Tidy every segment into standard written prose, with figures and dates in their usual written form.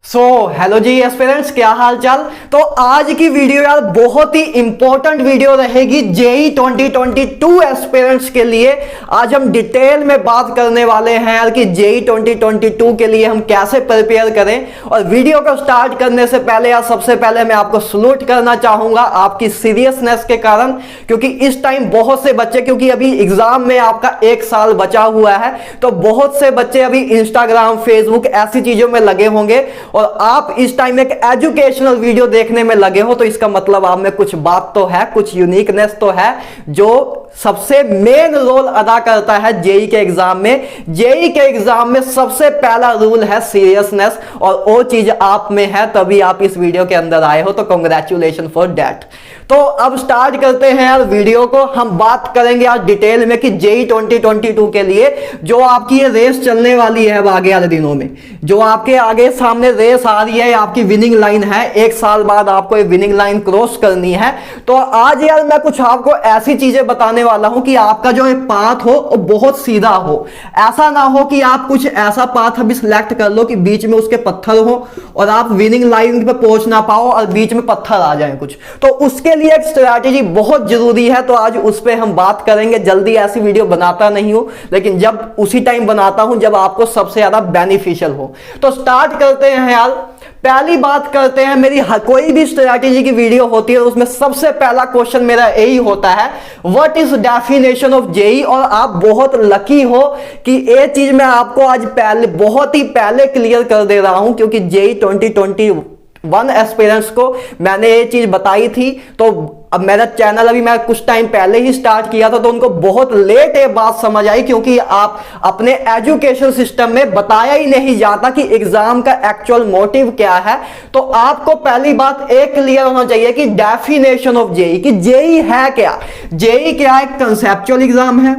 Hello जी aspirants, क्या हाल चाल। तो आज की वीडियो यार बहुत ही इंपॉर्टेंट वीडियो रहेगी जेई 2022 एस्पिरेंट्स के लिए। आज हम डिटेल में बात करने वाले हैं यार कि जेई 2022 के लिए हम कैसे प्रिपेयर करें। और वीडियो को स्टार्ट करने से पहले यार सबसे पहले मैं आपको सलूट करना चाहूंगा आपकी सीरियसनेस के कारण, क्योंकि इस टाइम बहुत से बच्चे, क्योंकि अभी एग्जाम में आपका 1 साल बचा हुआ है, तो बहुत से बच्चे अभी इंस्टाग्राम फेसबुक ऐसी चीजों में लगे होंगे और आप इस टाइम एक एजुकेशनल वीडियो देखने में लगे हो। तो इसका मतलब आप में कुछ बात तो है, कुछ यूनिकनेस तो है जो सबसे मेन रोल अदा करता है जेई के एग्जाम में। जेई के एग्जाम में सबसे पहला रूल है सीरियसनेस, और वो चीज आप में है तभी आप इस वीडियो के अंदर आए हो, तो कांग्रेचुलेशन फॉर दैट। तो अब स्टार्ट करते हैं यार वीडियो को। हम बात करेंगे आज डिटेल में कि जेई 2022 के लिए जो आपकी ये रेस चलने वाली है अब आगे वाले दिनों में, जो आपके आगे सामने रेस आ रही है, आपकी विनिंग लाइन है। 1 साल बाद आपको ये विनिंग लाइन क्रॉस करनी है। तो आज यार मैं कुछ आपको ऐसी चीजें बताने वाला हूं कि आपका जो पाथ हो वो बहुत सीधा हो। ऐसा ना हो कि आप कुछ ऐसा पाथ अभी सिलेक्ट कर लो कि बीच में उसके पत्थर हो और आप विनिंग लाइन पे पहुंच ना पाओ और बीच में पत्थर आ जाए कुछ। तो उसके लिए एक स्ट्रैटेजी बहुत जरूरी है, तो आज उस पर हम बात करेंगे। जल्दी ऐसी वीडियो बनाता नहीं हूं, लेकिन जब उसी टाइम बनाता हूं जब आपको सबसे ज्यादा बेनिफिशियल हो। तो स्टार्ट करते हैं यार। पहली बात करते हैं, मेरी कोई भी स्ट्रैटेजी की वीडियो होती है उसमें सबसे पहला क्वेश्चन मेरा यही होता है, what is definition of JEE. और आप बहुत लकी हो कि ये चीज मैं आपको आज पहले बहुत ही पहले क्लियर कर दे रहा हूं, क्योंकि जेई 2021 एस्पिरेंट्स को मैंने ये चीज बताई थी। तो अब मेरा चैनल अभी मैं कुछ टाइम पहले ही स्टार्ट किया था, तो उनको बहुत लेट ये बात समझ आई, क्योंकि आप अपने एजुकेशन सिस्टम में बताया ही नहीं जाता कि एग्जाम का एक्चुअल मोटिव क्या है। तो आपको पहली बात एक क्लियर होना चाहिए कि डेफिनेशन ऑफ जेई, कि जेई है क्या। जेई क्या एक कंसेप्चुअल एग्जाम है।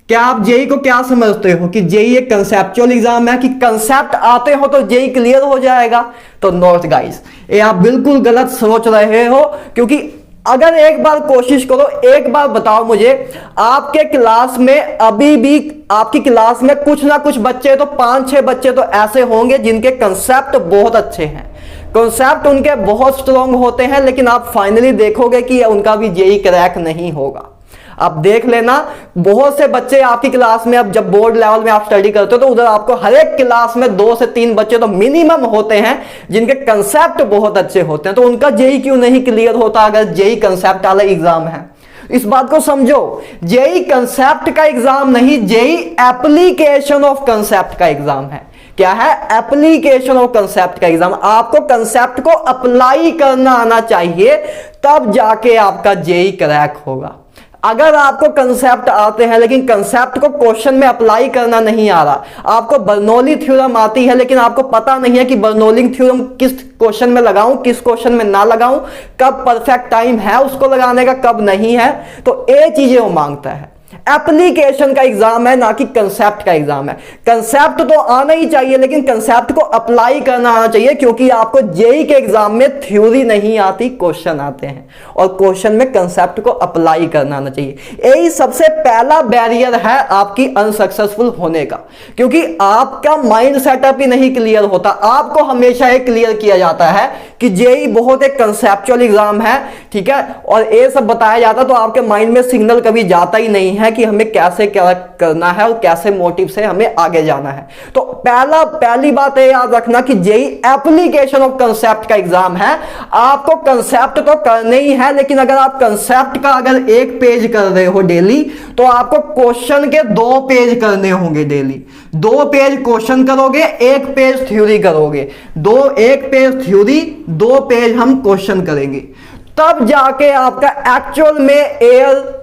क्या आप जेई को क्या समझते हो कि जेई एक कंसेप्चुअल एग्जाम है, कि कंसेप्ट आते हो तो जेई क्लियर हो जाएगा। तो नोट गाइस, ये आप बिल्कुल गलत सोच रहे हो, क्योंकि अगर एक बार कोशिश करो, एक बार बताओ मुझे, आपके क्लास में अभी भी आपकी क्लास में कुछ ना कुछ बच्चे, तो 5-6 बच्चे तो ऐसे होंगे जिनके कंसेप्ट बहुत अच्छे हैं, कंसेप्ट उनके बहुत स्ट्रांग होते हैं, लेकिन आप फाइनली देखोगे कि उनका भी जेई क्रैक नहीं होगा। आप देख लेना, बहुत से बच्चे आपकी क्लास में, अब जब बोर्ड लेवल में आप स्टडी करते हो तो उधर आपको हर एक क्लास में 2 से 3 बच्चे तो मिनिमम होते हैं जिनके कंसेप्ट बहुत अच्छे होते हैं। तो उनका जेई क्यों नहीं क्लियर होता अगर जेई कंसेप्ट वाला एग्जाम है। इस बात को समझो, जेई कंसेप्ट का एग्जाम नहीं, जेई एप्लीकेशन ऑफ कंसेप्ट का एग्जाम है। क्या है? एप्लीकेशन ऑफ कंसेप्ट का एग्जाम। आपको कंसेप्ट को अप्लाई करना आना चाहिए, तब जाके आपका जेई क्रैक होगा। अगर आपको कंसेप्ट आते हैं लेकिन कंसेप्ट को क्वेश्चन में अप्लाई करना नहीं आ रहा, आपको बर्नौली थ्योरम आती है लेकिन आपको पता नहीं है कि बर्नौली थ्योरम किस क्वेश्चन में लगाऊं, किस क्वेश्चन में ना लगाऊं, कब परफेक्ट टाइम है उसको लगाने का, कब नहीं है, तो ये चीजें वो मांगता है। एप्लीकेशन का एग्जाम है, ना कि कंसेप्ट का एग्जाम है। कंसेप्ट तो आना ही चाहिए लेकिन कंसेप्ट को अप्लाई करना आना चाहिए, क्योंकि आपको जेई के एग्जाम में थ्योरी नहीं आती, क्वेश्चन आते हैं, और क्वेश्चन में कंसेप्ट को अप्लाई करना आना चाहिए। यही सबसे पहला बैरियर है आपकी अनसक्सेसफुल होने का, क्योंकि आपका माइंड सेटअप ही नहीं क्लियर होता। आपको हमेशा ये क्लियर किया जाता है कि जेई बहुत एक कंसेप्चुअल एग्जाम है, ठीक है, और ये सब बताया जाता, तो आपके माइंड में सिग्नल कभी जाता ही नहीं है कि हमें कैसे क्या करना है और कैसे मोटिव से हमें आगे जाना है। तो पहली बात है याद रखना कि जेई एप्लीकेशन ऑफ कंसेप्ट का एग्जाम है। आपको कंसेप्ट तो करने ही है, लेकिन अगर आप कंसेप्ट का अगर 1 पेज कर रहे हो डेली, तो आपको क्वेश्चन के 2 पेज करने होंगे डेली। 2 पेज क्वेश्चन करोगे, 1 पेज थ्योरी करोगे। 1 पेज थ्योरी, 2 पेज हम क्वेश्चन करेंगे, तब जाके आपका एक्चुअल में एयर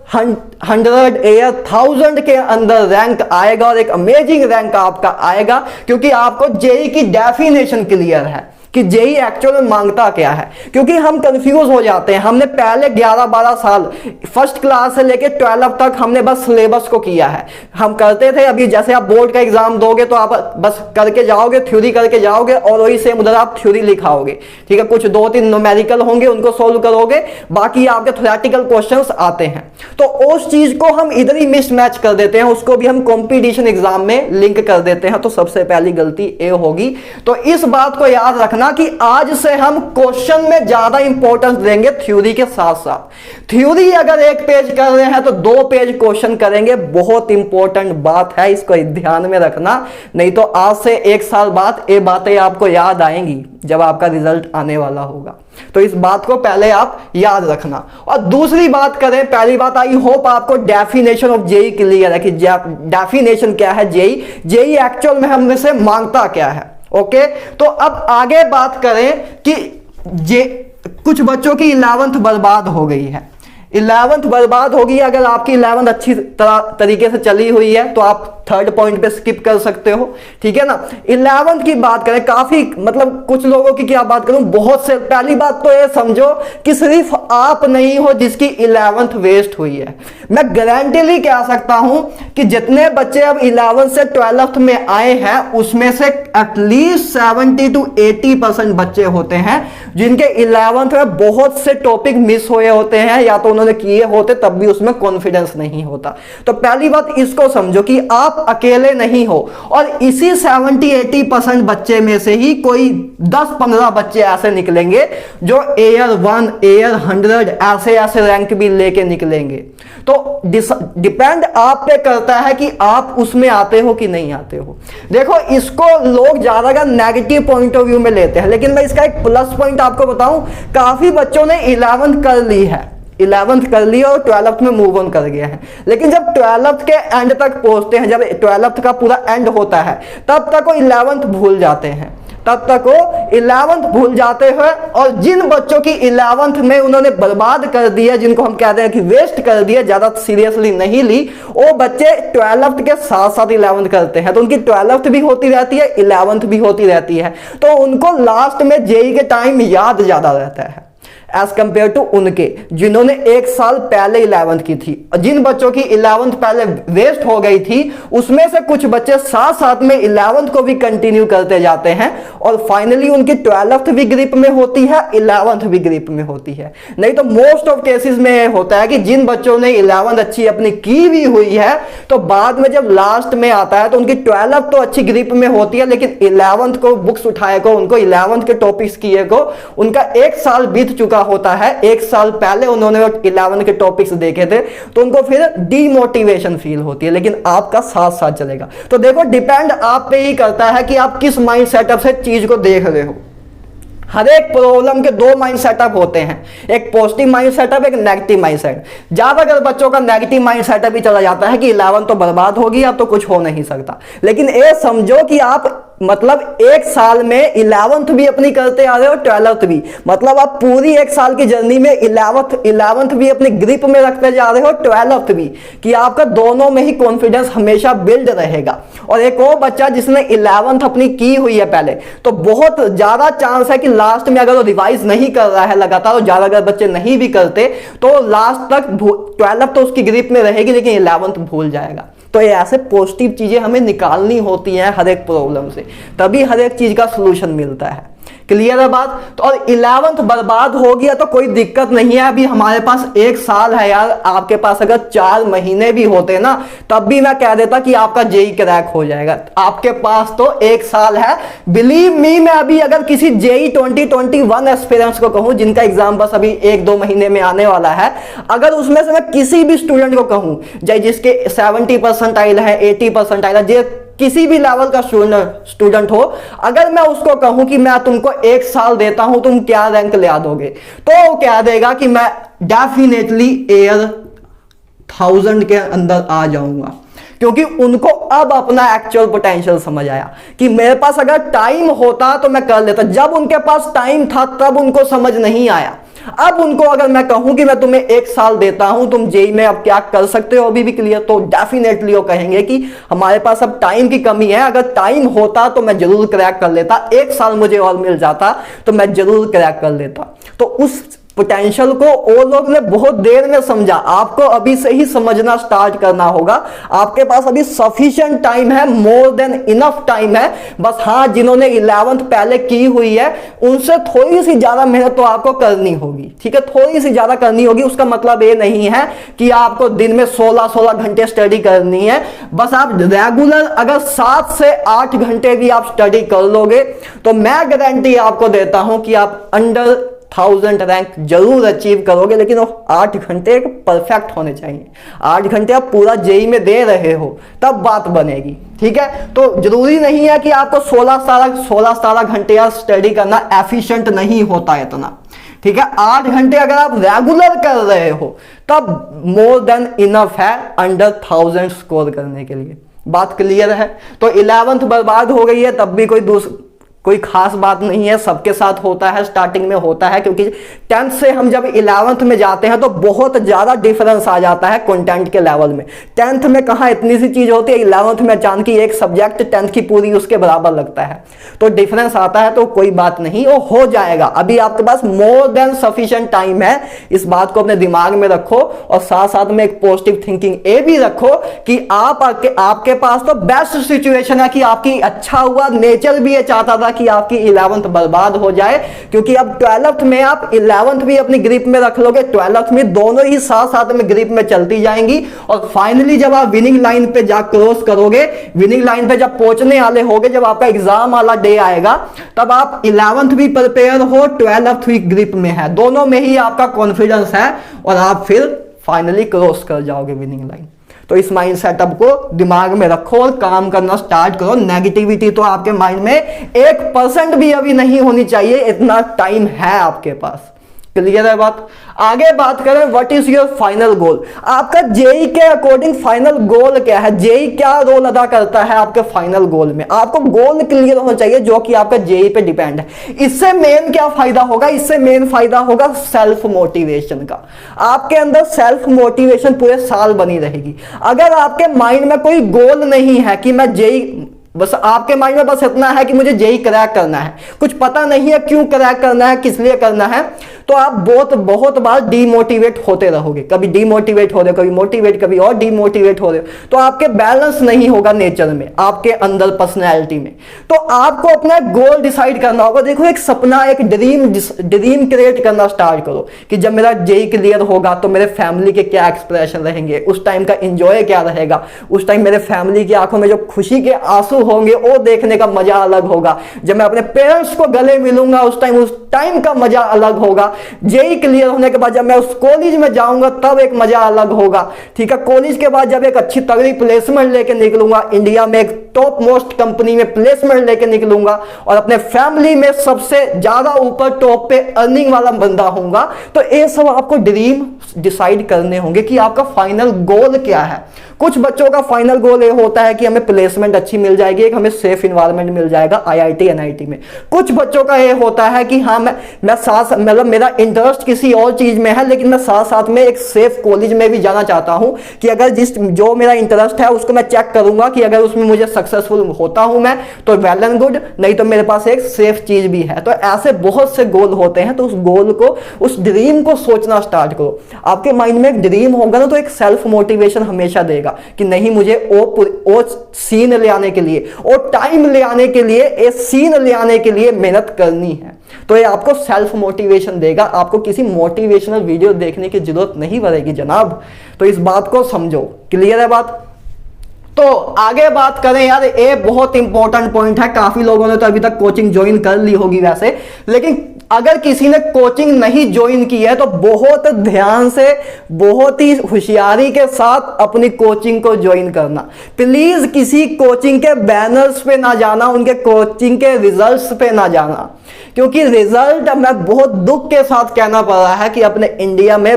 100 एयर 1000 के अंदर रैंक आएगा, और एक अमेजिंग रैंक आपका आएगा, क्योंकि आपको जेई की डेफिनेशन क्लियर है कि जेई एक्चुअल में मांगता क्या है। क्योंकि हम कंफ्यूज हो जाते हैं, हमने पहले 11-12 साल फर्स्ट क्लास से लेके 12 तक हमने बस सिलेबस को किया है, हम करते थे। अभी जैसे आप बोर्ड का एग्जाम दोगे तो आप बस करके जाओगे, थ्योरी करके जाओगे, और वही सेम उधर आप थ्योरी लिखाओगे, ठीक है। कुछ 2-3 न्यूमेरिकल होंगे, उनको सोल्व करोगे, बाकी आपके थ्योरेटिकल क्वेश्चंस आते हैं। तो उस चीज को हम इधर ही मिसमैच कर देते हैं, उसको भी हम कंपटीशन एग्जाम में लिंक कर देते हैं। तो सबसे पहली गलती ये होगी। तो इस बात को याद रखना रखना कि आज से हम क्वेश्चन में ज्यादा इंपॉर्टेंस देंगे थ्योरी के साथ साथ। थ्योरी अगर एक पेज कर रहे हैं तो 2 पेज क्वेश्चन करेंगे, बहुत इंपॉर्टेंट बात है, इसको ध्यान में रखना। नहीं तो आज से 1 साल बाद ये बातें आपको याद आएंगी जब आपका रिजल्ट आने वाला होगा। तो इस बात को पहले आप याद रखना। और दूसरी बात करें, पहली बात, आई होप आपको डेफिनेशन ऑफ जेई क्लियर है कि डेफिनेशन क्या है जेई एक्चुअल में हमने से मांगता क्या है। ओके, तो अब आगे बात करें कि कुछ बच्चों की 11th बर्बाद हो गई है। 11th बर्बाद होगी। अगर आपकी 11th अच्छी तरीके से चली हुई है तो आप 3rd पॉइंट पे स्किप कर सकते हो, ठीक है ना। 11th की बात करें, काफी मतलब कुछ लोगों की क्या बात करूं, बहुत से। पहली बात तो ये समझो कि सिर्फ आप नहीं हो जिसकी 11th वेस्ट हुई है। मैं गारंटीली कह सकता हूं कि जितने बच्चे अब 11th से 12th में आए हैं उसमें से एटलीस्ट 70 to 80% बच्चे होते हैं जिनके 11th में बहुत से टॉपिक मिस हुए होते हैं, या तो उन्होंने किए होते तब भी उसमें कॉन्फिडेंस नहीं होता। तो पहली बात इसको समझो कि आप अकेले नहीं हो, और इसी 70-80% बच्चे में से ही कोई 10-15 बच्चे ऐसे निकलेंगे जो एयर 1, एयर 100 ऐसे रैंक भी लेके निकलेंगे। तो डिपेंड आप पे करता है कि आप उसमें आते हो कि नहीं आते हो। देखो, इसको लोग ज्यादा नेगेटिव पॉइंट ऑफ व्यू में लेते हैं, लेकिन मैं इसका एक प्लस पॉइंट आपको बताऊं, काफी बच्चों ने 11th कर ली है, 11th कर ली और 12th में मूव ऑन कर गया है। लेकिन जब 12th के एंड तक पहुंचते हैं, जब 12th का पूरा एंड होता है, तब तक वो 11th भूल जाते हैं, तब तक वो 11th भूल जाते हैं। और जिन बच्चों की 11th में उन्होंने बर्बाद कर दिया, जिनको हम कहते हैं कि वेस्ट कर दिया, ज्यादा सीरियसली नहीं ली, वो बच्चे 12th के साथ साथ 11th करते हैं, तो उनकी 12th भी होती रहती है, 11th भी होती रहती है, तो उनको लास्ट में जेई के टाइम याद ज्यादा रहता है एज कंपेयर टू उनके जिन्होंने 1 साल पहले 11th की थी। जिन बच्चों की 11th पहले वेस्ट हो गई थी उसमें से कुछ बच्चे साथ साथ में 11th को भी कंटिन्यू करते जाते हैं, और फाइनली उनकी 12th भी ग्रिप में होती है, 11th भी ग्रिप में होती है। नहीं तो मोस्ट ऑफ केसेस में होता है कि जिन बच्चों ने 11th अच्छी अपनी की भी हुई है, तो बाद में जब लास्ट में आता है तो उनकी 12th तो अच्छी ग्रिप में होती है, लेकिन 11th को बुक्स उठाए को, उनको 11th के टॉपिक्स किए को उनका 1 साल बीत चुका होता है। 1 साल पहले उन्होंने 11 के टॉपिक्स देखे थे, तो उनको फिर डीमोटिवेशन फील होती है, लेकिन आपका साथ साथ चलेगा। तो देखो, डिपेंड आप पे ही करता है कि आप किस माइंड सेटअप से चीज को देख रहे हो। हर एक प्रॉब्लम के 2 माइंड सेटअप होते हैं, एक पॉजिटिव माइंड सेटअप, एक नेगेटिव माइंड सेट। ज्यादातर बच्चों का नेगेटिव माइंड सेटअप ही चला जाता है कि 11 तो बर्बाद होगी, अब तो कुछ हो नहीं सकता। लेकिन ये समझो कि आप मतलब 1 साल में 11th भी अपनी करते आ रहे हो, 12th भी, मतलब आप पूरी 1 साल की जर्नी में 11th भी अपनी ग्रिप में रखते जा रहे हो, 12th भी, कि आपका दोनों में ही कॉन्फिडेंस हमेशा बिल्ड रहेगा। और एक और बच्चा जिसने 11th अपनी की हुई है पहले, तो बहुत ज्यादा चांस है कि लास्ट में अगर वो रिवाइज नहीं कर रहा है लगातार, ज्यादा अगर बच्चे नहीं भी करते तो लास्ट तक 12th तो उसकी ग्रिप में रहेगी, लेकिन 11th भूल जाएगा। तो ये ऐसे पॉजिटिव चीजें हमें निकालनी होती हैं हर एक प्रॉब्लम से, तभी हर एक चीज का सलूशन मिलता है। क्लियर है बात। तो और 11th बर्बाद हो गया तो कोई दिक्कत नहीं है, अभी हमारे पास 1 साल है यार। आपके पास अगर 4 महीने भी होते ना, तब भी मैं कह देता कि आपका जेई क्रैक हो जाएगा। आपके पास तो 1 साल है। बिलीव मी, मैं अभी अगर किसी जेई 2021 एस्पिरेंट्स को कहूं जिनका एग्जाम बस अभी 1-2 महीने में आने वाला है, अगर उसमें से मैं किसी भी स्टूडेंट को कहूं, चाहे जिसके 70 परसेंटाइल है, 80 परसेंटाइल है, किसी भी लेवल का स्टूडेंट हो, अगर मैं उसको कहूं कि मैं तुमको 1 साल देता हूं, तुम क्या रैंक ले दोगे, तो वो कह देगा कि मैं डेफिनेटली एयर 1000 के अंदर आ जाऊंगा। क्योंकि उनको अब अपना एक्चुअल पोटेंशियल समझ आया कि मेरे पास अगर टाइम होता तो मैं कर लेता। जब उनके पास टाइम था तब उनको समझ नहीं आया। अब उनको अगर मैं कहूं कि मैं तुम्हें 1 साल देता हूं, तुम जेई में अब क्या कर सकते हो अभी भी क्लियर, तो डेफिनेटली वो कहेंगे कि हमारे पास अब टाइम की कमी है, अगर टाइम होता तो मैं जरूर क्रैक कर लेता, 1 साल मुझे और मिल जाता तो मैं जरूर क्रैक कर लेता। तो उस पोटेंशियल को वो लोग ने बहुत देर में समझा, आपको अभी से ही समझना स्टार्ट करना होगा। आपके पास अभी सफिशिएंट टाइम है, मोर देन इनफ टाइम है। बस हाँ, जिन्होंने 11th पहले की हुई है उनसे थोड़ी सी ज्यादा मेहनत तो आपको करनी होगी, ठीक है, थोड़ी सी ज्यादा करनी होगी। उसका मतलब ये नहीं है कि आपको दिन में 16-16 घंटे स्टडी करनी है। बस आप रेगुलर अगर 7 से 8 घंटे भी आप स्टडी कर लोगे तो मैं गारंटी आपको देता हूं कि आप अंडर 1000 रैंक जरूर अचीव करोगे। लेकिन वो 8 घंटे परफेक्ट होने चाहिए। 8 घंटे आप पूरा जेई में दे रहे हो तब बात बनेगी, ठीक है। तो जरूरी नहीं है कि आपको 16-17 घंटे या स्टडी करना एफिशिएंट नहीं होता इतना, ठीक है। 8 घंटे अगर आप रेगुलर कर रहे हो तब मोर देन इनफ है अंडर 1000 स्कोर करने के लिए। बात क्लियर है। तो 11th बर्बाद हो गई है तब भी कोई खास बात नहीं है, सबके साथ होता है, स्टार्टिंग में होता है। क्योंकि 10th से हम जब 11th में जाते हैं तो बहुत ज्यादा डिफरेंस आ जाता है कंटेंट के लेवल में। 10th में कहां इतनी सी चीज होती है, 11th में अचानक एक सब्जेक्ट 10th की पूरी उसके बराबर लगता है, तो डिफरेंस आता है। तो कोई बात नहीं, वो हो जाएगा। अभी आपके पास मोर देन सफिशिएंट टाइम है, इस बात को अपने दिमाग में रखो। और साथ साथ में एक पॉजिटिव थिंकिंग ये भी रखो कि आपके पास तो बेस्ट सिचुएशन है कि आपकी अच्छा हुआ, नेचर भी ये चाहता था कि आपकी 11th बर्बाद हो जाए। क्योंकि अब 12th में आप 11th भी अपनी ग्रिप में रख लोगे, 12th में दोनों ही साथ साथ में ग्रिप में चलती जाएंगी। और फाइनली जब आप विनिंग लाइन पे जा क्रॉस करोगे, विनिंग लाइन पे जब पहुंचने वाले होगे, जब आपका एग्जाम वाला डे आएगा, तब आप 11th भी प्रिपेयर हो, 12th भी ग्रिप में है, दोनों में ही आपका कॉन्फिडेंस है और आप फिर फाइनली क्रॉस कर जाओगे विनिंग लाइन। तो इस माइंड सेटअप को दिमाग में रखो और काम करना स्टार्ट करो। नेगेटिविटी तो आपके माइंड में 1% भी अभी नहीं होनी चाहिए, इतना टाइम है आपके पास। क्लियर है बात। आगे बात करें, what is your final goal. आपका जेई के अकॉर्डिंग फाइनल गोल क्या है, जेई क्या रोल अदा करता है आपके फाइनल गोल में। आपको गोल क्लियर होना चाहिए जो कि आपका जेई पे डिपेंड है। इससे मेन क्या फायदा होगा, इससे मेन फायदा होगा सेल्फ मोटिवेशन का। आपके अंदर सेल्फ मोटिवेशन पूरे साल बनी रहेगी। अगर आपके माइंड में कोई गोल नहीं है कि मैं जेई, बस आपके माइंड में बस इतना है कि मुझे जेई क्रैक करना है, कुछ पता नहीं है क्यों क्रैक करना है, किस लिए करना है, तो आप बहुत बार डीमोटिवेट होते रहोगे। कभी डीमोटिवेट हो रहे हो, कभी मोटिवेट, कभी और डीमोटिवेट हो रहे हो, तो आपके बैलेंस नहीं होगा नेचर में, आपके अंदर पर्सनैलिटी में। तो आपको अपना गोल डिसाइड करना होगा। देखो, एक सपना, एक ड्रीम क्रिएट करना स्टार्ट करो कि जब मेरा जेई क्लियर होगा तो मेरे फैमिली के क्या एक्सप्रेशन रहेंगे, उस टाइम का एंजॉय क्या रहेगा, उस टाइम मेरे फैमिली की आंखों में जो खुशी के आंसू होंगे वो देखने का मजा अलग होगा। जब मैं अपने पेरेंट्स को गले मिलूंगा उस टाइम का मजा अलग होगा। जेई क्लियर होने के बाद जब मैं उस कॉलेज में जाऊंगा तब एक मजा अलग होगा, ठीक है। कॉलेज के बाद जब एक अच्छी तगड़ी प्लेसमेंट लेके निकलूंगा, इंडिया में एक टॉप मोस्ट कंपनी में प्लेसमेंट लेके निकलूंगा और अपने फैमिली में सबसे ज्यादा ऊपर टॉप पे अर्निंग वाला बंदा होऊंगा, तो ये सब आपको ड्रीम डिसाइड करने होंगे कि आपका फाइनल गोल क्या है। कुछ बच्चों का फाइनल गोल ये होता है कि हमें प्लेसमेंट अच्छी मिल जाएगी, एक हमें सेफ इन्वायरमेंट मिल जाएगा आईआईटी एनआईटी में। कुछ बच्चों का ये होता है कि हाँ मैं साथ मतलब मेरा इंटरेस्ट किसी और चीज में है, लेकिन मैं साथ साथ में एक सेफ कॉलेज में भी जाना चाहता हूं कि अगर जो मेरा इंटरेस्ट है उसको मैं चेक करूंगा कि अगर उसमें मुझे सक्सेसफुल होता हूं मैं तो वेल एंड गुड, नहीं तो मेरे पास एक सेफ चीज भी है। तो ऐसे बहुत से गोल होते हैं। तो उस गोल को, उस ड्रीम को सोचना स्टार्ट करो। आपके माइंड में एक ड्रीम होगा ना तो एक सेल्फ मोटिवेशन हमेशा देगा कि नहीं, मुझे वो सीन ले आने के लिए, वो टाइम ले आने के लिए, ये सीन ले आने के लिए मेहनत करनी है। तो ये आपको सेल्फ मोटिवेशन देगा। आपको किसी मोटिवेशनल वीडियो देखने की जरूरत नहीं पड़ेगी जनाब। तो इस बात को समझो। क्लियर है बात। तो आगे बात करें यार, ये बहुत इंपॉर्टेंट पॉइंट है। काफी लोगों ने तो अभी तक कोचिंग ज्वाइन कर ली होगी वैसे, लेकिन अगर किसी ने कोचिंग नहीं ज्वाइन की है तो बहुत ध्यान से, बहुत ही होशियारी के साथ अपनी कोचिंग को ज्वाइन करना। प्लीज किसी कोचिंग के बैनर्स पे ना जाना, उनके कोचिंग के रिजल्ट्स पे ना जाना, क्योंकि रिजल्ट, मैं बहुत दुख के साथ कहना पड़ रहा है कि अपने इंडिया में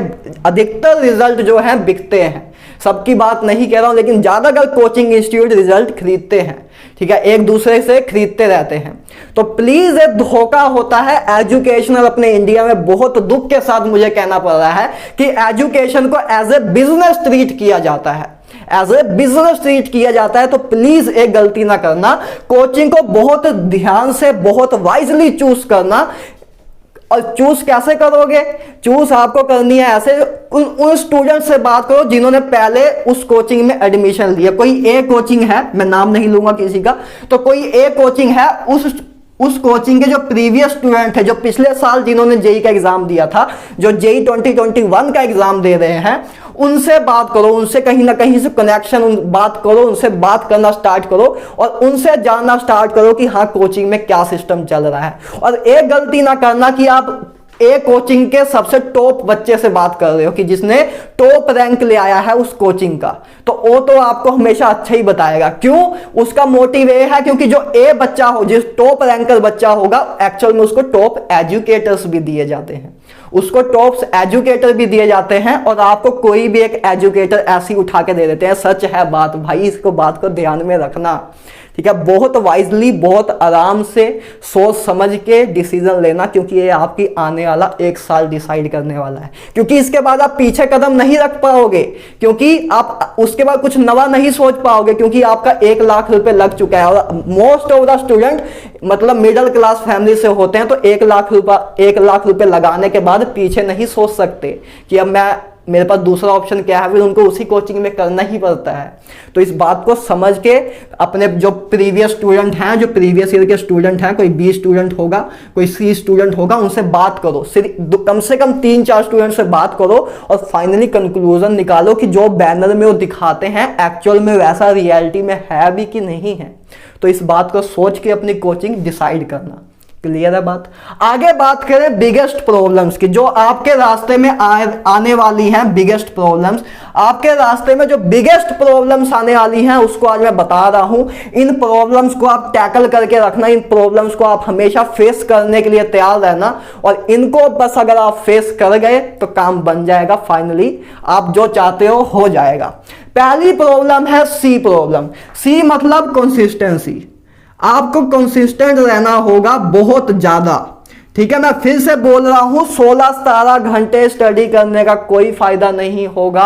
अधिकतर रिजल्ट जो है बिकते हैं। सबकी बात नहीं कह रहा हूं, लेकिन ज्यादातर कोचिंग इंस्टीट्यूट रिजल्ट खरीदते हैं, ठीक है, एक दूसरे से खरीदते रहते हैं। तो प्लीज एक धोखा होता है एजुकेशनल अपने इंडिया में। बहुत दुख के साथ मुझे कहना पड़ रहा है कि एजुकेशन को एज ए बिजनेस ट्रीट किया जाता है, एज ए बिजनेस ट्रीट किया जाता है। तो प्लीज एक गलती ना करना, कोचिंग को बहुत ध्यान से, बहुत वाइजली चूज करना। और चूज कैसे करोगे? चूज आपको करनी है ऐसे, उन स्टूडेंट से बात करो जिन्होंने पहले उस कोचिंग में एडमिशन लिया। कोई ए कोचिंग है, मैं नाम नहीं लूंगा किसी का, तो कोई ए कोचिंग है, उस कोचिंग के जो प्रीवियस स्टूडेंट है, जो पिछले साल जिन्होंने जेई का एग्जाम दिया था, जो जेई 2021 का एग्जाम दे रहे हैं, उनसे बात करो, उनसे कहीं ना कहीं से कनेक्शन बात करो, उनसे बात करना स्टार्ट करो और उनसे जानना स्टार्ट करो कि हाँ कोचिंग में क्या सिस्टम चल रहा है। और एक गलती ना करना कि आप एक कोचिंग के सबसे टॉप बच्चे से बात कर रहे हो कि जिसने टॉप रैंक ले आया है उस कोचिंग का, तो वो तो आपको हमेशा अच्छा ही बताएगा। क्यों? उसका मोटिव ये है क्योंकि जो ए बच्चा हो, जिस टॉप रैंकर बच्चा होगा, एक्चुअल में उसको टॉप एजुकेटर्स भी दिए जाते हैं, उसको टॉप एजुकेटर भी दिए जाते हैं। और आपको कोई भी एक एजुकेटर ऐसी उठा के दे देते हैं। सच है बात भाई, इसको बात को ध्यान में रखना, ठीक है? बहुत वाइजली, बहुत आराम से सोच समझ के डिसीजन लेना, क्योंकि ये आपकी आने वाला एक साल डिसाइड करने वाला है। क्योंकि इसके बाद आप पीछे कदम नहीं रख पाओगे, क्योंकि आप उसके बाद कुछ नवा नहीं सोच पाओगे, क्योंकि आपका 1 लाख रुपए लग चुका है। और मोस्ट ऑफ द स्टूडेंट मतलब मिडिल क्लास फैमिली से होते हैं, तो 1 लाख रुपए लगाने के बाद पीछे नहीं सोच सकते कि अब मेरे पास दूसरा ऑप्शन क्या है, फिर उनको उसी कोचिंग में करना ही पड़ता है। तो इस बात को समझ के अपने जो प्रीवियस स्टूडेंट हैं, जो प्रीवियस ईयर के स्टूडेंट हैं, कोई बी स्टूडेंट होगा, कोई सी स्टूडेंट होगा, उनसे बात करो, कम से कम 3-4 स्टूडेंट से बात करो और फाइनली कंक्लूजन निकालो कि जो बैनर में वो दिखाते हैं एक्चुअल में वैसा रियलिटी में है भी कि नहीं है। तो इस बात को सोच के अपनी कोचिंग डिसाइड करना। क्लियर है बात? आगे बात करें बिगेस्ट प्रॉब्लम्स की, जो आपके रास्ते में आने वाली हैं। बिगेस्ट प्रॉब्लम्स, आपके रास्ते में जो बिगेस्ट प्रॉब्लम्स आने वाली हैं उसको आज मैं बता रहा हूं। इन प्रॉब्लम्स को आप टैकल करके रखना, इन प्रॉब्लम्स को आप हमेशा फेस करने के लिए तैयार रहना, और इनको बस अगर आप फेस कर गए तो काम बन जाएगा। फाइनली आप जो चाहते हो जाएगा। पहली प्रॉब्लम है सी प्रॉब्लम। सी मतलब कंसिस्टेंसी। आपको कंसिस्टेंट रहना होगा बहुत ज्यादा, ठीक है? मैं फिर से बोल रहा हूं, 16-17 घंटे स्टडी करने का कोई फायदा नहीं होगा।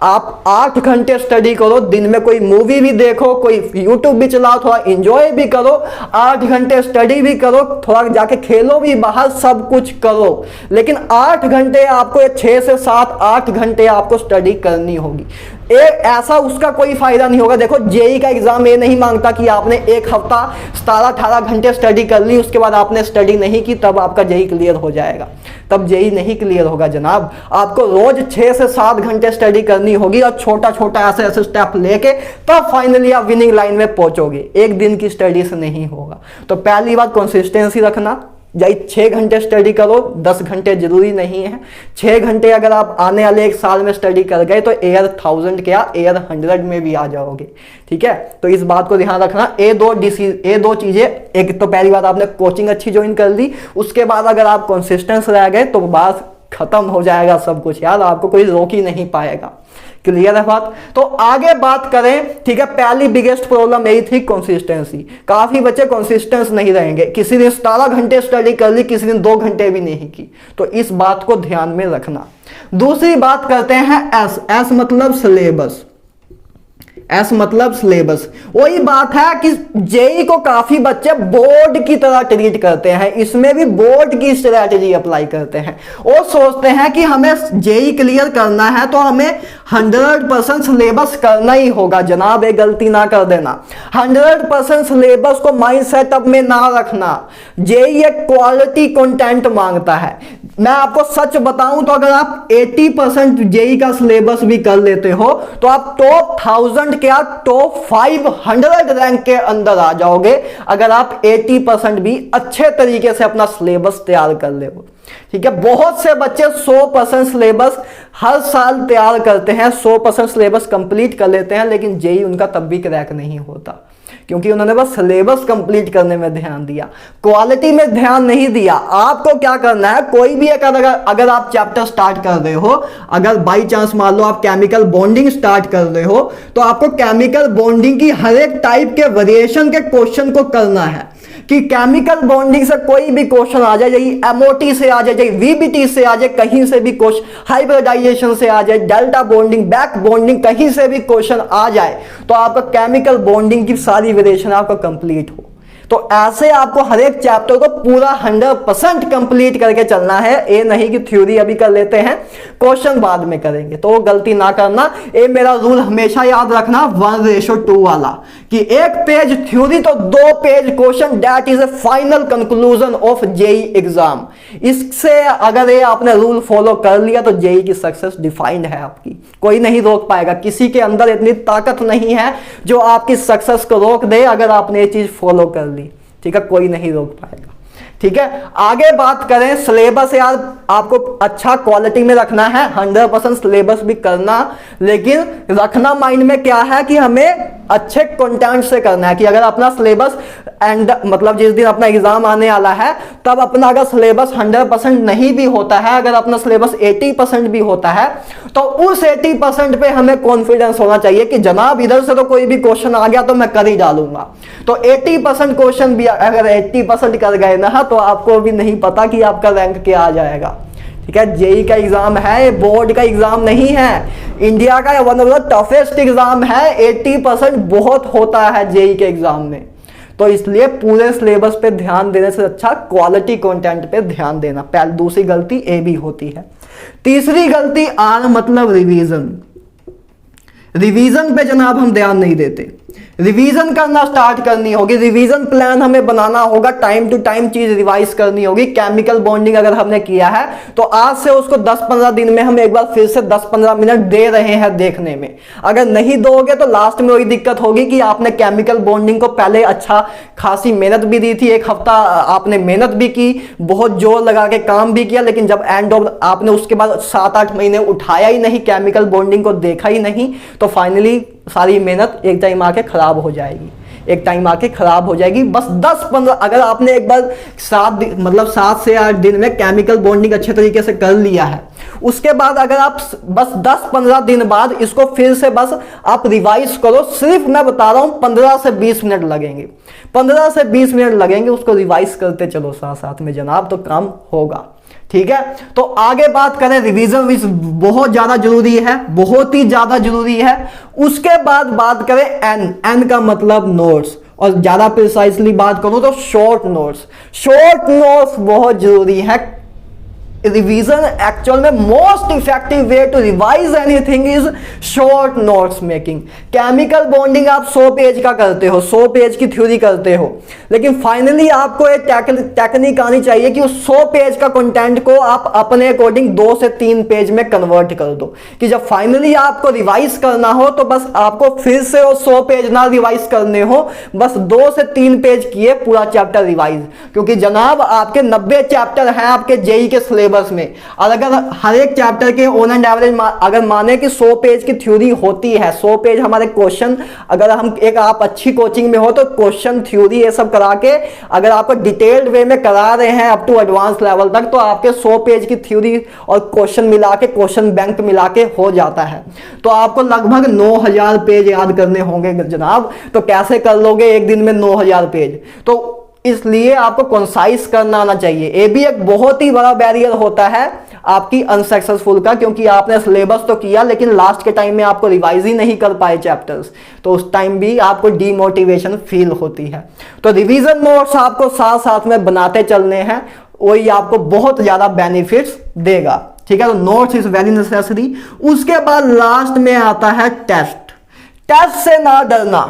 आप 8 घंटे स्टडी करो, दिन में कोई मूवी भी देखो, कोई यूट्यूब भी चलाओ, थोड़ा एंजॉय भी करो, 8 घंटे स्टडी भी करो, थोड़ा जाके खेलो भी बाहर, सब कुछ करो, लेकिन 8 घंटे आपको, 6 से 7, 8 घंटे आपको स्टडी करनी होगी। ऐसा उसका कोई फायदा नहीं होगा। देखो जेई का एग्जाम ये नहीं मांगता कि आपने एक हफ्ता 17-18 घंटे स्टडी कर ली, उसके बाद आपने स्टडी नहीं की तब आपका जेई क्लियर हो जाएगा। तब जेई नहीं क्लियर होगा जनाब। आपको रोज 6 से 7 घंटे स्टडी करनी होगी और छोटा छोटा ऐसे स्टेप लेके तब फाइनली आप विनिंग लाइन में पहुंचोगे। एक दिन की स्टडी से नहीं होगा। तो पहली बात कंसिस्टेंसी रखना। 6 घंटे स्टडी करो, 10 घंटे जरूरी नहीं है। 6 घंटे अगर आप आने वाले एक साल में स्टडी कर गए तो एयर 1000 क्या एयर 100 में भी आ जाओगे, ठीक है? तो इस बात को ध्यान रखना। ये दो चीजें, एक तो पहली बात आपने कोचिंग अच्छी ज्वाइन कर ली, उसके बाद अगर आप कंसिस्टेंस रह गए तो बात खत्म हो जाएगा सब कुछ यार, आपको कोई रोक ही नहीं पाएगा। क्लियर है बात? तो आगे बात करें, ठीक है? पहली बिगेस्ट प्रॉब्लम यही थी कंसिस्टेंसी। काफी बच्चे कंसिस्टेंस नहीं रहेंगे, किसी दिन 17 घंटे स्टडी कर ली, किसी दिन 2 घंटे भी नहीं की। तो इस बात को ध्यान में रखना। दूसरी बात करते हैं एस मतलब सिलेबस। एस मतलब सिलेबस। वही बात है कि जेई को काफी बच्चे बोर्ड की तरह ट्रीट करते हैं, इसमें भी बोर्ड की स्ट्रेटजी अप्लाई करते हैं। वो सोचते हैं कि हमें जेई क्लियर करना है तो हमें 100% सिलेबस करना ही होगा। जनाब एक गलती ना कर देना, 100% सिलेबस को माइंड सेटअप में ना रखना। जेई एक क्वालिटी कंटेंट मांगता है। मैं आपको सच बताऊं तो अगर आप 80% जेई का सिलेबस भी कर लेते हो तो आप टॉप 1000 क्या टॉप 500 रैंक के अंदर आ जाओगे, अगर आप 80% भी अच्छे तरीके से अपना सिलेबस तैयार कर ले। ठीक है? बहुत से बच्चे 100% सिलेबस हर साल तैयार करते हैं, 100% सिलेबस कंप्लीट कर लेते हैं, लेकिन जेई उनका तब भी क्रैक नहीं होता, क्योंकि उन्होंने बस सिलेबस कंप्लीट करने में ध्यान दिया, क्वालिटी में ध्यान नहीं दिया। आपको क्या करना है, कोई भी अगर आप चैप्टर स्टार्ट कर रहे हो, अगर बाई चांस मान लो आप केमिकल बॉन्डिंग स्टार्ट कर रहे हो, तो आपको केमिकल बॉन्डिंग की हर एक टाइप के वेरिएशन के क्वेश्चन को करना है कि केमिकल बॉन्डिंग से कोई भी क्वेश्चन आ जाए, यही एमओटी से आ जाए, वीबीटी से आ जाए, कहीं से भी क्वेश्चन, हाइब्रिडाइजेशन से आ जाए, डेल्टा बॉन्डिंग, बैक बॉन्डिंग, कहीं से भी क्वेश्चन आ जाए तो आपका केमिकल बॉन्डिंग की सारी वेरिएशन आपका कंप्लीट हो। तो ऐसे आपको हर एक चैप्टर को पूरा 100% कंप्लीट करके चलना है। ये नहीं कि थ्योरी अभी कर लेते हैं, क्वेश्चन बाद में करेंगे, तो वो गलती ना करना। ये मेरा रूल हमेशा याद रखना 1:2 वाला, कि एक पेज थ्योरी तो 2 page question. That is a final conclusion of JEE exam. इससे अगर ये आपने रूल फॉलो कर लिया तो जेई की सक्सेस डिफाइंड है आपकी, कोई नहीं रोक पाएगा। किसी के अंदर इतनी ताकत नहीं है जो आपकी सक्सेस को रोक दे, अगर आपने ये चीज फॉलो कर ली, ठीक है, कोई नहीं रोक पाएगा। ठीक है, आगे बात करें सिलेबस। यार आपको अच्छा क्वालिटी में रखना है, 100% सिलेबस भी करना, लेकिन रखना माइंड में क्या है कि हमें अच्छे कंटेंट से करना है। कि अगर अपना सिलेबस एंड मतलब जिस दिन अपना एग्जाम आने वाला है तब अपना अगर सिलेबस 100% नहीं भी होता है, अगर अपना सिलेबस 80% भी होता है, तो उस 80% पे हमें कॉन्फिडेंस होना चाहिए कि जनाब इधर से तो कोई भी क्वेश्चन आ गया तो मैं कर ही डालूंगा। तो 80% क्वेश्चन भी अगर 80% कर गए ना तो आपको भी नहीं पता कि आपका रैंक क्या आ जाएगा। ठीक है, जेई का एग्जाम है, बोर्ड का एग्जाम नहीं है, इंडिया का one of the toughest exam है। 80% बहुत होता है जेई के एग्जाम में, तो इसलिए पूरे सिलेबस पे ध्यान देने से अच्छा क्वालिटी कंटेंट पे ध्यान देना। पहले दूसरी गलती ए भी होती है। तीसरी गलती आर मतलब रिवीजन। रिवीजन पे जनाब हम ध्यान नहीं देते। रिवीजन करना स्टार्ट करनी होगी, रिवीजन प्लान हमें बनाना होगा, टाइम टू टाइम चीज रिवाइज करनी होगी। केमिकल बॉन्डिंग अगर हमने किया है तो आज से उसको 10-15 दिन में हम एक बार फिर से 10-15 मिनट दे रहे हैं देखने में। अगर नहीं दोगे तो लास्ट में वही दिक्कत होगी कि आपने केमिकल बॉन्डिंग को पहले अच्छा खासी मेहनत भी दी थी, 1 हफ्ता आपने मेहनत भी की, बहुत जोर लगा के काम भी किया, लेकिन जब एंड ऑफ आपने उसके बाद 7-8 महीने उठाया ही नहीं, केमिकल बॉन्डिंग को देखा ही नहीं, तो फाइनली सारी मेहनत एक टाइम आके खराब हो जाएगी, एक टाइम आके खराब हो जाएगी। बस 10-15 अगर आपने एक बार 7 से 8 दिन में केमिकल बॉन्डिंग अच्छे तरीके से कर लिया है, उसके बाद अगर आप बस 10-15 दिन बाद इसको फिर से बस आप रिवाइज करो। सिर्फ मैं बता रहा हूं 15 से 20 मिनट लगेंगे, 15 से 20 मिनट लगेंगे, उसको रिवाइज करते चलो साथ साथ में जनाब, तो काम होगा। ठीक है, तो आगे बात करें रिवीजन विच बहुत ज्यादा जरूरी है, बहुत ही ज्यादा जरूरी है। उसके बाद बात करें एन का मतलब नोट्स, और ज्यादा प्रिसाइसली बात करूं तो शॉर्ट नोट्स। शॉर्ट नोट्स बहुत जरूरी है। रिवीजन एक्चुअल में most effective way to revise anything is short notes making. Chemical bonding आप 100 पेज का करते हो, 100 पेज की थ्योरी करते हो, लेकिन फाइनली आपको एक टेक्निक आनी चाहिए कि उस 100 पेज का कंटेंट को आप अपने अकॉर्डिंग 2 से 3 पेज में कन्वर्ट कर दो। कि जब फाइनली आपको रिवाइज करना हो तो बस आपको फिर से वो 100 पेज ना रिवाइज करने हो, बस 2 से 3 पेज किए पूरा चैप्टर रिवाइज। क्योंकि जनाब आपके 90 चैप्टर हैं आपके जेई के सिलेबस में, और अगर हर एक चैप्टर के ऑन एंड एवरेज अगर माने कि 100 पेज की थ्योरी होती है, 100 पेज हमारे क्वेश्चन, अगर हम एक आप अच्छी कोचिंग में हो तो क्वेश्चन थ्योरी ये सब करा के अगर आपको डिटेल्ड वे में करा रहे हैं अप टू एडवांस लेवल तक, तो आपके 100 पेज की थ्योरी और क्वेश्चन मिला के, क्वेश्चन बैंक मिला के हो जाता है। तो आपको लगभग 9000 पेज याद करने होंगे जनाब। तो कैसे कर लोगे एक दिन में 9000 पेज? तो इसलिए आपको कंसाइज करना आना चाहिए। ये भी एक बहुत ही बड़ा बैरियर होता है आपकी अनसक्सेसफुल का, क्योंकि आपने सिलेबस तो किया लेकिन लास्ट के टाइम में आपको रिवाइज ही नहीं कर पाए चैप्टर्स, तो उस टाइम भी आपको डीमोटिवेशन फील होती है। तो रिवीजन नोट्स आपको साथ साथ में बनाते चलने हैं, वही आपको बहुत ज्यादा बेनिफिट्स देगा। ठीक है, तो नोट्स इज वेरी नेसेसरी। उसके बाद लास्ट में आता है टेस्ट। टेस्ट से ना डरना,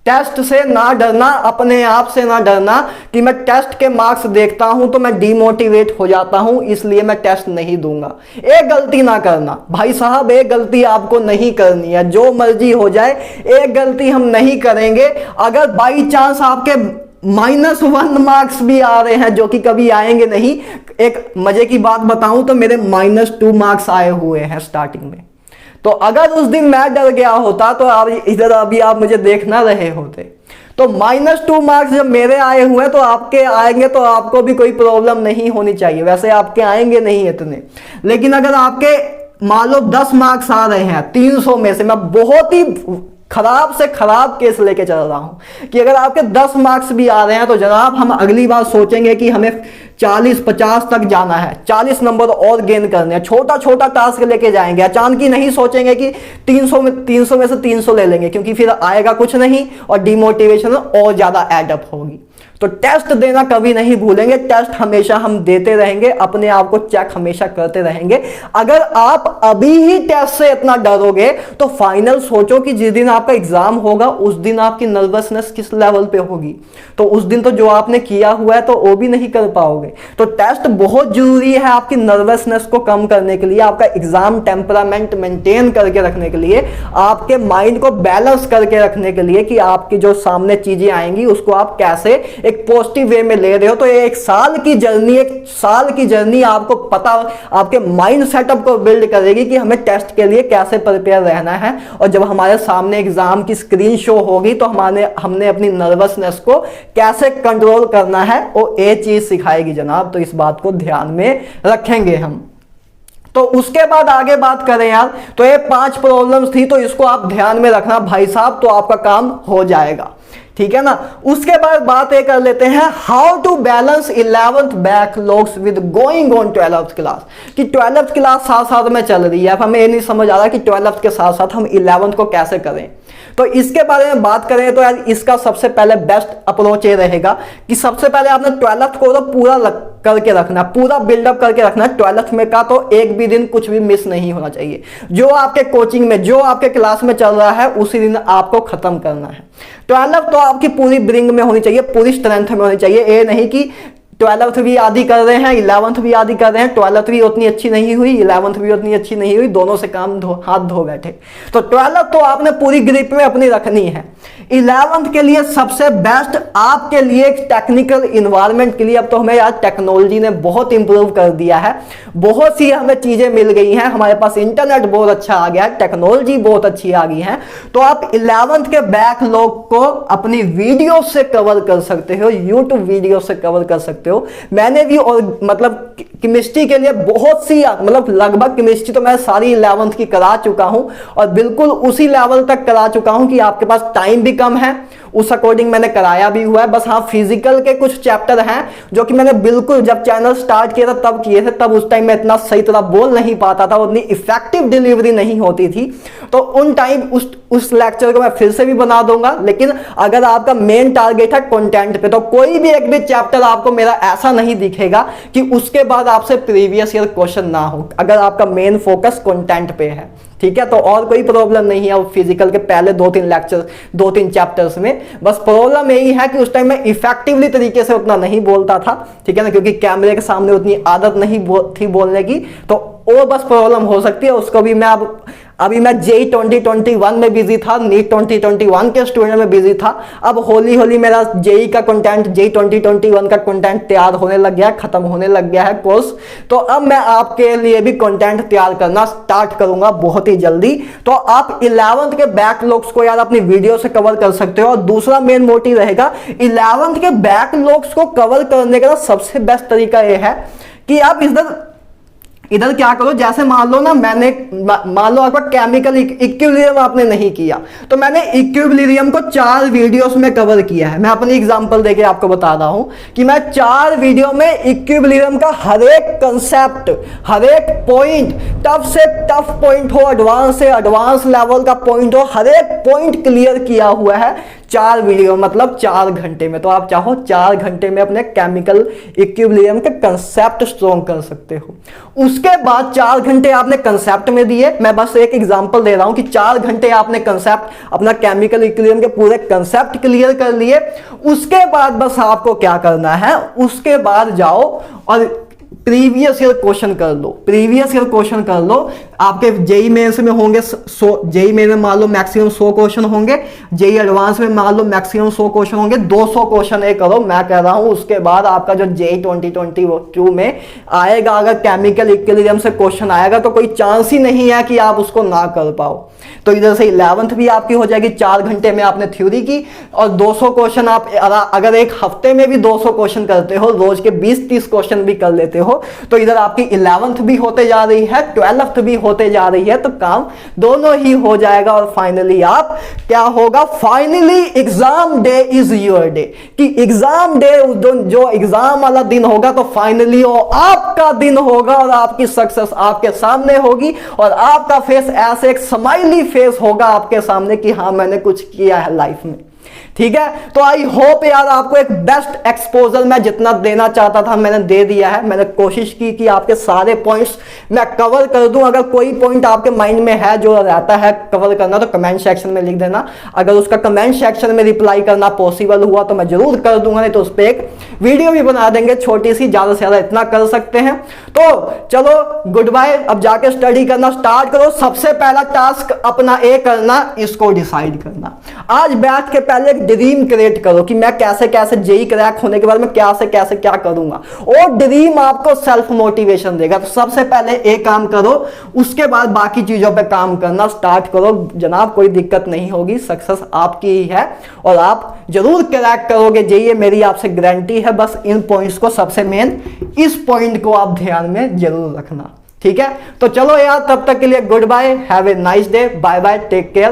टेस्ट से ना डरना, अपने आप से ना डरना कि मैं टेस्ट के मार्क्स देखता हूं तो मैं डीमोटिवेट हो जाता हूं इसलिए मैं टेस्ट नहीं दूंगा। एक गलती ना करना भाई साहब, एक गलती आपको नहीं करनी है, जो मर्जी हो जाए एक गलती हम नहीं करेंगे। अगर बाई चांस आपके -1 मार्क्स भी आ रहे हैं, जो कि कभी आएंगे नहीं, एक मजे की बात बताऊं तो मेरे -2 मार्क्स आए हुए हैं स्टार्टिंग में। तो अगर उस दिन मैं डर गया होता तो आप इधर अभी आप मुझे देख ना रहे होते। तो -2 मार्क्स जब मेरे आए हुए तो आपके आएंगे, तो आपको भी कोई प्रॉब्लम नहीं होनी चाहिए। वैसे आपके आएंगे नहीं इतने, लेकिन अगर आपके मान लो 10 मार्क्स आ रहे हैं 300 में से, मैं बहुत ही खराब से खराब केस लेके चल रहा हूं कि अगर आपके 10 मार्क्स भी आ रहे हैं तो जनाब हम अगली बार सोचेंगे कि हमें 40-50 तक जाना है, 40 नंबर और गेन करने हैं, छोटा छोटा टास्क लेके जाएंगे। अचानक ही नहीं सोचेंगे कि 300 में से 300 ले लेंगे, क्योंकि फिर आएगा कुछ नहीं और डिमोटिवेशन और ज्यादा एडअप होगी। तो टेस्ट देना कभी नहीं भूलेंगे, टेस्ट हमेशा हम देते रहेंगे, अपने आप को चेक हमेशा करते रहेंगे। अगर आप अभी ही टेस्ट से इतना डरोगे तो फाइनल सोचो कि जिस दिन आपका एग्जाम होगा उस दिन आपकी नर्वसनेस किस लेवल पे होगी। तो उस दिन तो जो आपने किया हुआ है तो वो भी नहीं कर पाओगे। तो टेस्ट बहुत जरूरी है आपकी नर्वसनेस को कम करने के लिए, आपका एग्जाम टेम्परामेंट मेंटेन करके रखने के लिए, आपके माइंड को बैलेंस करके रखने के लिए कि आपकी जो सामने चीजें आएंगी उसको आप कैसे एक पॉजिटिव वे में ले रहे हो। तो ये एक साल की जर्नी आपको पता, आपके माइंड सेटअप को बिल्ड करेगी कि हमें टेस्ट के लिए कैसे प्रिपेयर रहना है। और जब हमारे सामने एग्जाम की स्क्रीन शो होगी तो हमने अपनी नर्वसनेस को कैसे कंट्रोल करना है वो ये चीज सिखाएगी जनाब। तो इस बात को ध्यान में रखेंगे हम। तो उसके बाद आगे बात करें यार, तो ये 5 प्रॉब्लम्स थी, तो इसको आप ध्यान में रखना भाई साहब, तो आपका काम हो जाएगा, ठीक है ना। उसके बाद बात ये कर लेते हैं how to balance 11th backlogs with going on 12th class. कि 12th क्लास साथ साथ में चल रही है, अब हमें ये नहीं समझ आ रहा कि 12th के साथ साथ हम 11th को कैसे करें। तो इसके बारे में बात करें तो यार इसका सबसे पहले बेस्ट अप्रोच ये रहेगा कि सबसे पहले आपने 12th को तो पूरा करके रखना, पूरा बिल्डअप करके रखना। 12th में का तो एक भी दिन कुछ भी मिस नहीं होना चाहिए। जो आपके कोचिंग में, जो आपके क्लास में चल रहा है उसी दिन आपको खत्म करना है। 12th तो आपकी पूरी ब्रिंग में होनी चाहिए, पूरी स्ट्रेंथ में होनी चाहिए। ये नहीं कि 12th भी आधी कर रहे हैं, 11th भी आधी कर रहे हैं, 12th भी उतनी अच्छी नहीं हुई, 11th भी उतनी अच्छी नहीं हुई, दोनों से काम हाथ धो बैठे। तो 12th तो आपने पूरी ग्रिप में अपनी रखनी है। 11th के लिए सबसे बेस्ट आपके लिए टेक्निकल इन्वायरमेंट के लिए, अब तो हमें यार टेक्नोलॉजी ने बहुत इंप्रूव कर दिया है, बहुत सी हमें चीजें मिल गई हैं, हमारे पास इंटरनेट बहुत अच्छा आ गया है, टेक्नोलॉजी बहुत अच्छी आ गई है। तो आप 11th के बैकलॉग को अपनी वीडियो से कवर कर सकते हो, यूट्यूब वीडियो से कवर कर सकते हो। मैंने भी और मतलब केमिस्ट्री के लिए बहुत सी, मतलब लगभग केमिस्ट्री तो मैं सारी 11th की करा चुका हूं और बिल्कुल उसी लेवल तक करा चुका हूं कि आपके पास टाइम भी कम है, उस अकॉर्डिंग मैंने कराया भी हुआ है। बस हाँ, फिजिकल के कुछ चैप्टर हैं जो कि मैंने बिल्कुल जब चैनल स्टार्ट किया था तब किए थे, तब उस टाइम मैं इतना सही तरह बोल नहीं पाता था, उतनी इफेक्टिव डिलीवरी नहीं होती थी। तो उन टाइम उस लेक्चर को मैं फिर से भी बना दूंगा। लेकिन अगर आपका मेन टारगेट है कंटेंट पे, तो कोई भी एक भी चैप्टर आपको मेरा ऐसा नहीं दिखेगा कि उसके बाद आपसे प्रीवियस ईयर क्वेश्चन ना हो, अगर आपका मेन फोकस कंटेंट पे है, ठीक है। तो और कोई प्रॉब्लम नहीं है फिजिकल के पहले 2-3 लेक्चर, 2-3 चैप्टर्स में। बस प्रॉब्लम यही है कि उस टाइम मैं इफेक्टिवली तरीके से उतना नहीं बोलता था, ठीक है ना, क्योंकि कैमरे के सामने उतनी आदत नहीं थी बोलने की। तो वो बस प्रॉब्लम हो सकती है, उसको भी मैं अभी मैं जेई 2021 में बिजी था, नीट 2021 के स्टूडेंट में बिजी था। अब होली होली मेरा जेई का कंटेंट, जेई 2021 का कंटेंट तैयार होने लग गया है, खत्म होने लग गया है कोर्स। तो अब मैं आपके लिए भी कंटेंट तैयार करना स्टार्ट करूंगा बहुत ही जल्दी। तो आप 11th के बैकलॉग्स को यार अपनी वीडियो से कवर कर सकते हो। और दूसरा मेन मोटिव रहेगा 11th के बैकलॉग्स को कवर करने का सबसे बेस्ट तरीका यह है कि आप इधर क्या करो, जैसे मान लो ना, मान लो आपका केमिकल इक्विलिब्रियम आपने नहीं किया, तो मैंने इक्विलिब्रियम को 4 वीडियोस में कवर किया है। मैं अपनी एग्जांपल देके आपको बता रहा हूं कि मैं 4 वीडियो में इक्विलिब्रियम का हर एक कंसेप्ट, हर एक पॉइंट, टफ से टफ पॉइंट हो, एडवांस से एडवांस लेवल का पॉइंट हो, हर एक पॉइंट क्लियर किया हुआ है 4 वीडियो, मतलब 4 घंटे में। तो आप चाहो 4 घंटे में अपने केमिकल इक्विलिब्रियम के कंसेप्ट स्ट्रॉन्ग कर सकते हो। उसके बाद 4 घंटे आपने कंसेप्ट में दिए, मैं बस एक एग्जांपल दे रहा हूं कि 4 घंटे आपने कंसेप्ट, अपना केमिकल इक्विलिब्रियम के पूरे कंसेप्ट क्लियर कर लिए। उसके बाद बस आपको क्या करना है, उसके बाद जाओ और प्रीवियस ईयर क्वेश्चन कर लो, प्रीवियस ईयर क्वेश्चन कर लो। आपके जेई मेंस में होंगे 100, जेई मेन में मान लो मैक्सिमम 100 क्वेश्चन होंगे, जेई एडवांस में मान लो मैक्सिमम 100 क्वेश्चन होंगे, 200 क्वेश्चन ये करो, मैं कह रहा हूं। उसके बाद आपका जो जेई 2022 में आएगा, अगर केमिकल इक्विलिब्रियम से क्वेश्चन आएगा तो कोई चांस ही नहीं है कि आप उसको ना कर पाओ। तो इधर से 11th भी आपकी हो जाएगी, 4 घंटे में आपने थ्योरी की, और 200 क्वेश्चन आप अगर एक हफ्ते में भी 200 क्वेश्चन करते हो, रोज के 20-30 क्वेश्चन भी कर लेते हो, हो, तो इधर आपकी 11th भी होते जा रही है, 12th भी होते जा रही है, तो काम दोनों ही हो जाएगा। और फाइनली आप क्या होगा, finally exam day is your day, कि एग्जाम डे जो एग्जाम वाला दिन होगा तो फाइनली वो आपका दिन होगा और आपकी सक्सेस आपके सामने होगी और आपका फेस ऐसे एक स्माइली फेस होगा आपके सामने कि हाँ मैंने कुछ किया है लाइफ में। ठीक है, तो आई होप यार आपको एक बेस्ट एक्सपोजर मैं जितना देना चाहता था मैंने दे दिया है। मैंने कोशिश की कि आपके सारे पॉइंट्स मैं कवर कर दूं। अगर कोई पॉइंट आपके माइंड में है जो रहता है कवर करना तो कमेंट सेक्शन में लिख देना। अगर उसका कमेंट सेक्शन में रिप्लाई करना पॉसिबल हुआ तो मैं जरूर कर दूंगा, नहीं तो उस पर एक वीडियो भी बना देंगे छोटी सी, ज्यादा से ज्यादा इतना कर सकते हैं। तो चलो गुड बाय, अब जाके स्टडी करना स्टार्ट करो। सबसे पहला टास्क अपना ए करना, इसको डिसाइड करना। आज बैठ के पहले ड्रीम क्रिएट करो कि मैं कैसे कैसे जेई क्रैक होने के बाद मैं कैसे कैसे क्या करूंगा, और ड्रीम आपको सेल्फ मोटिवेशन देगा। तो सबसे पहले एक काम करो, उसके बाद बाकी चीजों पे काम करना स्टार्ट करो जनाब, कोई दिक्कत नहीं होगी, सक्सेस आपकी ही है और आप जरूर क्रैक करोगे जेई, मेरी आपसे गारंटी है। बस इन पॉइंट्स को, सबसे मेन इस पॉइंट को आप ध्यान में जरूर रखना। ठीक है, तो चलो यार तब तक के लिए good bye, have a nice day, bye bye, take care.